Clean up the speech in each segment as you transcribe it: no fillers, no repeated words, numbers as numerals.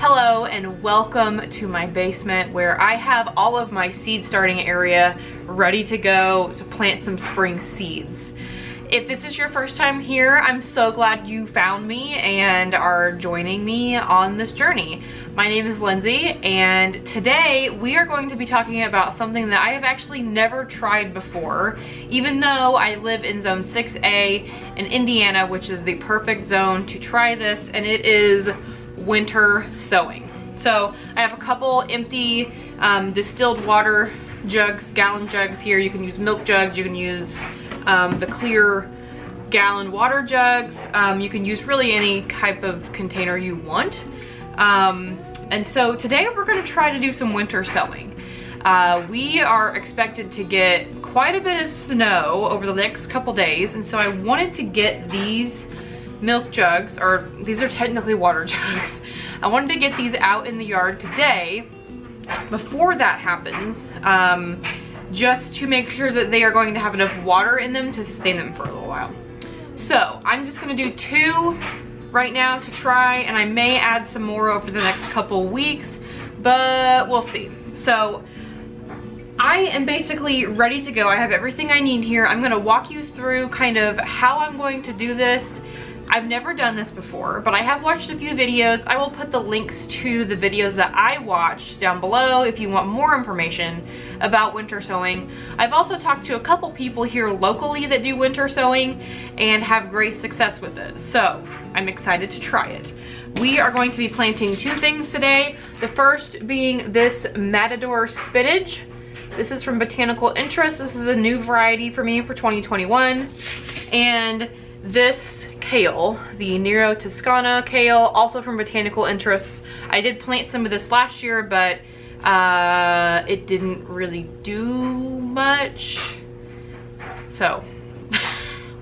Hello and welcome to my basement where I have all of my seed starting area ready to go to plant some spring seeds. If this is your first time here, I'm so glad you found me and are joining me on this journey. My name is Lindsay and today we are going to be talking about something that I have actually never tried before, even though I live in zone 6A in Indiana, which is the perfect zone to try this, and it is winter sowing. So I have a couple empty distilled water jugs, gallon jugs here. You can use milk jugs, you can use the clear gallon water jugs. You can use really any type of container you want. And so today we're going to try to do some winter sowing. We are expected to get quite a bit of snow over the next couple days, and so I wanted to get these milk jugs, or these are technically water jugs. I wanted to get these out in the yard today before that happens, just to make sure that they are going to have enough water in them to sustain them for a little while. So I'm just going to do 2 right now to try, and I may add some more over the next couple weeks, but we'll see. So I am basically ready to go. I have everything I need here. I'm going to walk you through kind of how I'm going to do this. I've never done this before, but I have watched a few videos. I will put the links to the videos that I watched down below if you want more information about winter sowing. I've also talked to a couple people here locally that do winter sowing and have great success with it. So I'm excited to try it. We are going to be planting 2 things today. The first being this Matador spinach. This is from Botanical Interest. This is a new variety for me for 2021. And this kale, the Nero Toscana kale, also from Botanical Interests. I did plant some of this last year, but it didn't really do much. So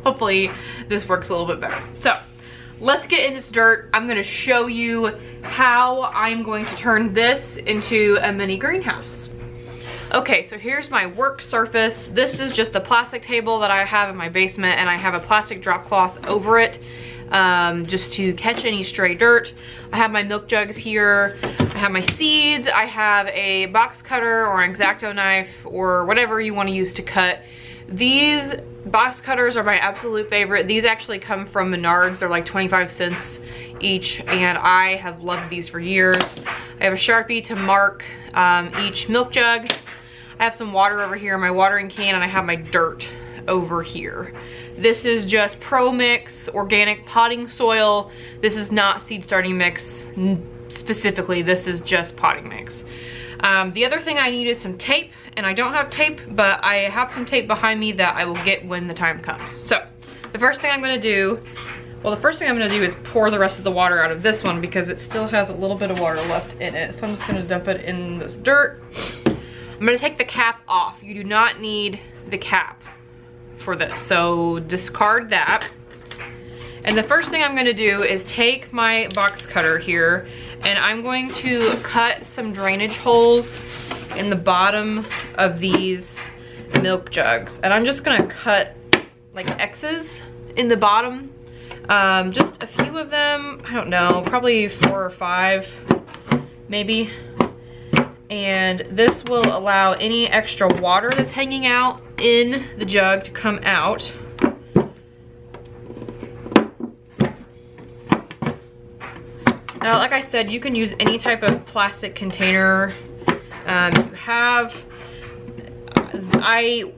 hopefully this works a little bit better. So let's get in this dirt. I'm gonna show you how I'm going to turn this into a mini greenhouse. Okay, so here's my work surface. This is just a plastic table that I have in my basement, and I have a plastic drop cloth over it just to catch any stray dirt. I have my milk jugs here. I have my seeds. I have a box cutter or an X-Acto knife or whatever you want to use to cut. These box cutters are my absolute favorite. These actually come from Menards. They're like 25 cents each, and I have loved these for years. I have a Sharpie to mark each milk jug. I have some water over here in my watering can, and I have my dirt over here. This is just Pro Mix organic potting soil. This is not seed starting mix specifically. This is just potting mix. The other thing I need is some tape, and I don't have tape, but I have some tape behind me that I will get when the time comes. So the first thing I'm gonna do, well, the first thing I'm gonna do is pour the rest of the water out of this one because it still has a little bit of water left in it. So I'm just gonna dump it in this dirt. I'm gonna take the cap off. You do not need the cap for this, so discard that. And the first thing I'm gonna do is take my box cutter here, and I'm going to cut some drainage holes in the bottom of these milk jugs. And I'm just gonna cut like X's in the bottom. Just a few of them, I don't know, probably 4 or 5, maybe. And this will allow any extra water that's hanging out in the jug to come out. Now, like I said, you can use any type of plastic container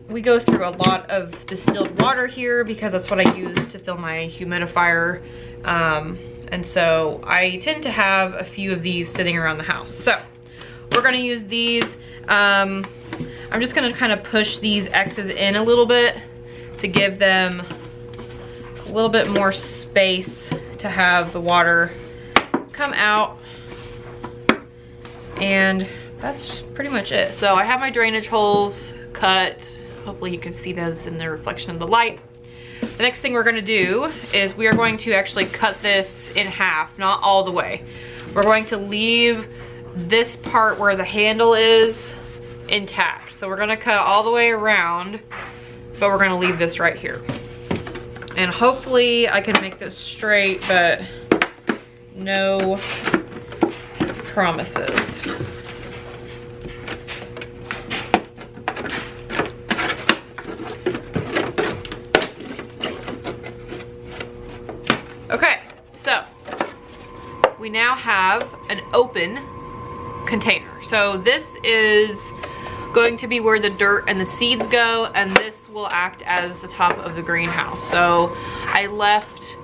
we go through a lot of distilled water here because that's what I use to fill my humidifier. And so I tend to have a few of these sitting around the house. So we're gonna use these. I'm just gonna kind of push these X's in a little bit to give them a little bit more space to have the water come out. And that's pretty much it. So I have my drainage holes cut. Hopefully you can see those in the reflection of the light. The next thing we're gonna do is we are going to actually cut this in half, not all the way. We're going to leave this part where the handle is intact. So we're gonna cut all the way around, but we're gonna leave this right here. And hopefully I can make this straight, but no promises. Okay, so we now have an open container. So this is going to be where the dirt and the seeds go, and this will act as the top of the greenhouse. So I left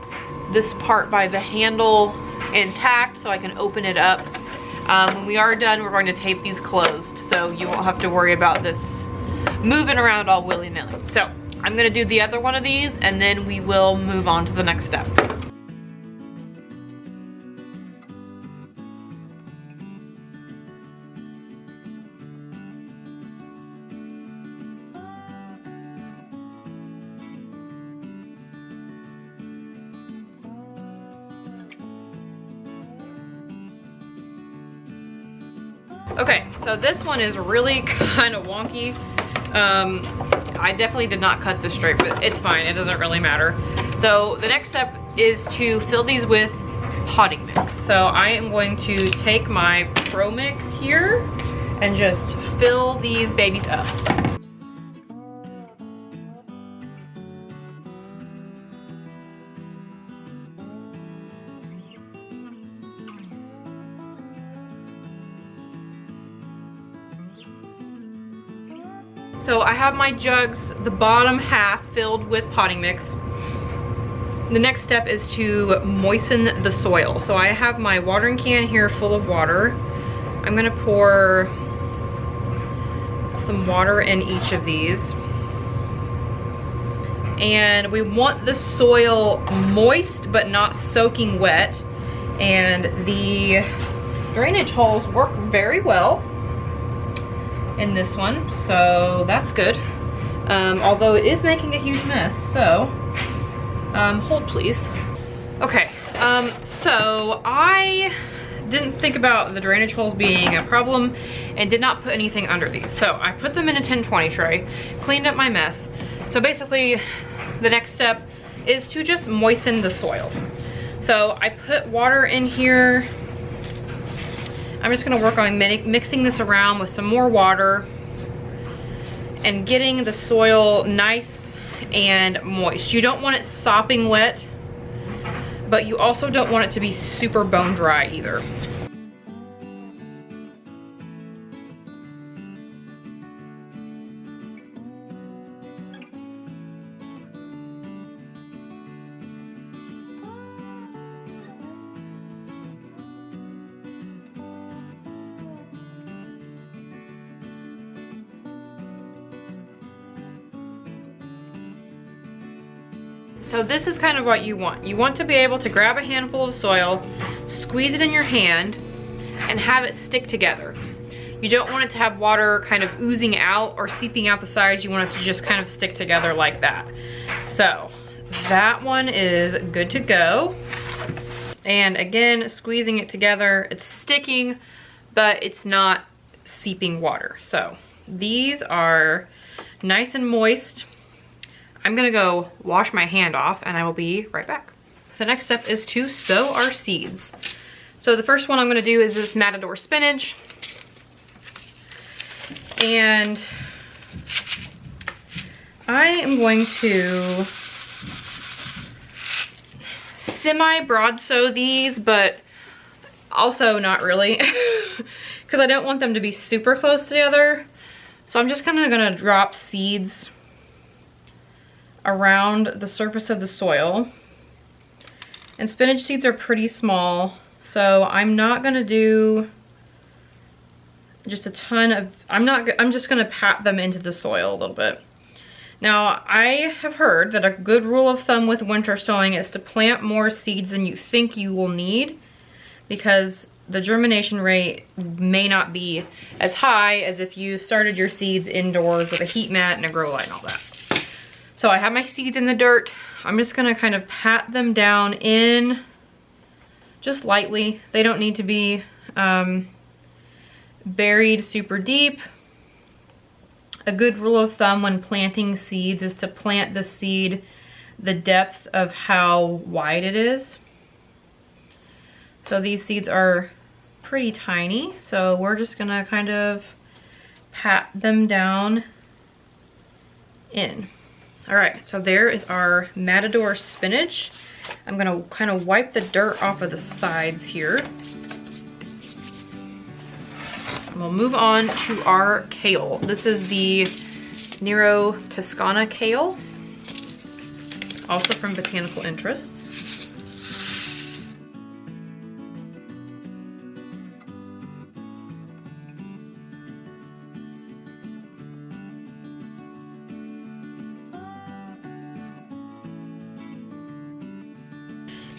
this part by the handle intact so I can open it up. When we are done, we're going to tape these closed so you won't have to worry about this moving around all willy-nilly. So I'm gonna do the other one of these and then we will move on to the next step. Okay, so this one is really kind of wonky. I definitely did not cut this straight, but it's fine, it doesn't really matter. So the next step is to fill these with potting mix. So I am going to take my Pro Mix here and just fill these babies up. So I have my jugs, the bottom half filled with potting mix. The next step is to moisten the soil. So I have my watering can here full of water. I'm gonna pour some water in each of these. And we want the soil moist but not soaking wet. And the drainage holes work very well in this one, so that's good. Although it is making a huge mess, so hold please. Okay, so I didn't think about the drainage holes being a problem and did not put anything under these. So I put them in a 1020 tray, cleaned up my mess. So basically the next step is to just moisten the soil. So I put water in here. I'm just gonna work on mixing this around with some more water and getting the soil nice and moist. You don't want it sopping wet, but you also don't want it to be super bone dry either. So this is kind of what you want. You want to be able to grab a handful of soil, squeeze it in your hand, and have it stick together. You don't want it to have water kind of oozing out or seeping out the sides. You want it to just kind of stick together like that. So that one is good to go. And again, squeezing it together, it's sticking, but it's not seeping water. So these are nice and moist. I'm gonna go wash my hand off and I will be right back. The next step is to sow our seeds. So the first one I'm gonna do is this Matador spinach. And I am going to semi-broad sow these, but also not really, because I don't want them to be super close together. So I'm just kind of gonna drop seeds around the surface of the soil. And spinach seeds are pretty small, so I'm not gonna do just a ton of, I'm just gonna pat them into the soil a little bit. Now, I have heard that a good rule of thumb with winter sowing is to plant more seeds than you think you will need, because the germination rate may not be as high as if you started your seeds indoors with a heat mat and a grow light and all that. So I have my seeds in the dirt. I'm just gonna kind of pat them down in just lightly. They don't need to be buried super deep. A good rule of thumb when planting seeds is to plant the seed the depth of how wide it is. So these seeds are pretty tiny, so we're just gonna kind of pat them down in. All right, so there is our Matador spinach. I'm gonna kind of wipe the dirt off of the sides here. And we'll move on to our kale. This is the Nero Toscana kale, also from Botanical Interests.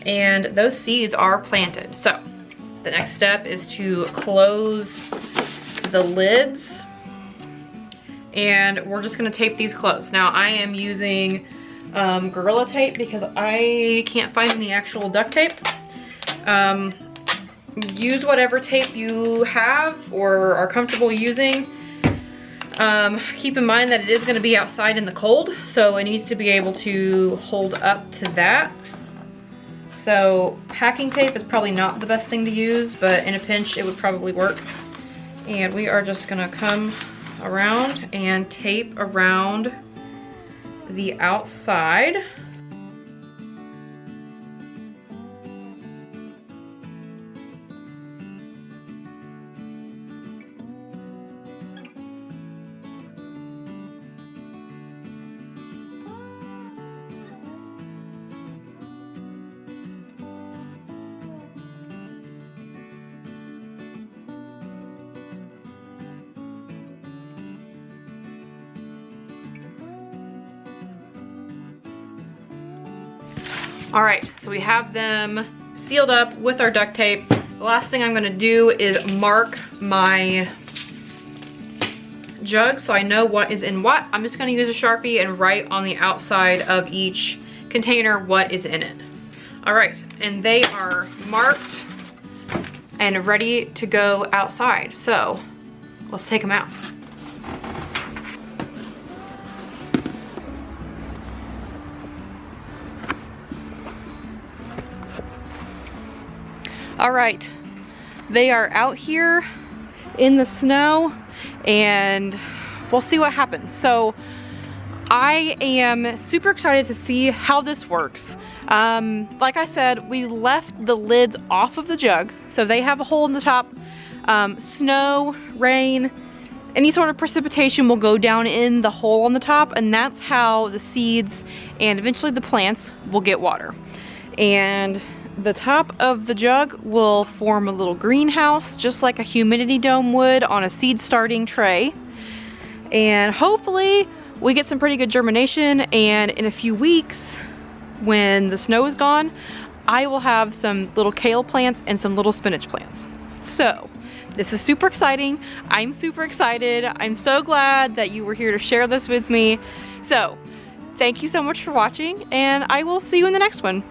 And those seeds are planted. So the next step is to close the lids, and we're just gonna tape these closed. Now I am using Gorilla Tape because I can't find any actual duct tape. Use whatever tape you have or are comfortable using. Keep in mind that it is gonna be outside in the cold, so it needs to be able to hold up to that. So packing tape is probably not the best thing to use, but in a pinch it would probably work. And we are just gonna come around and tape around the outside. All right, so we have them sealed up with our duct tape. The last thing I'm gonna do is mark my jug so I know what is in what. I'm just gonna use a Sharpie and write on the outside of each container what is in it. All right, and they are marked and ready to go outside. So let's take them out. All right, they are out here in the snow and we'll see what happens. So I am super excited to see how this works. Like I said, we left the lids off of the jugs, so they have a hole in the top. Snow, rain, any sort of precipitation will go down in the hole on the top, and that's how the seeds and eventually the plants will get water. And the top of the jug will form a little greenhouse, just like a humidity dome would on a seed starting tray. And hopefully we get some pretty good germination, and in a few weeks, when the snow is gone, I will have some little kale plants and some little spinach plants. So this is super exciting. I'm super excited. I'm so glad that you were here to share this with me. So thank you so much for watching, and I will see you in the next one.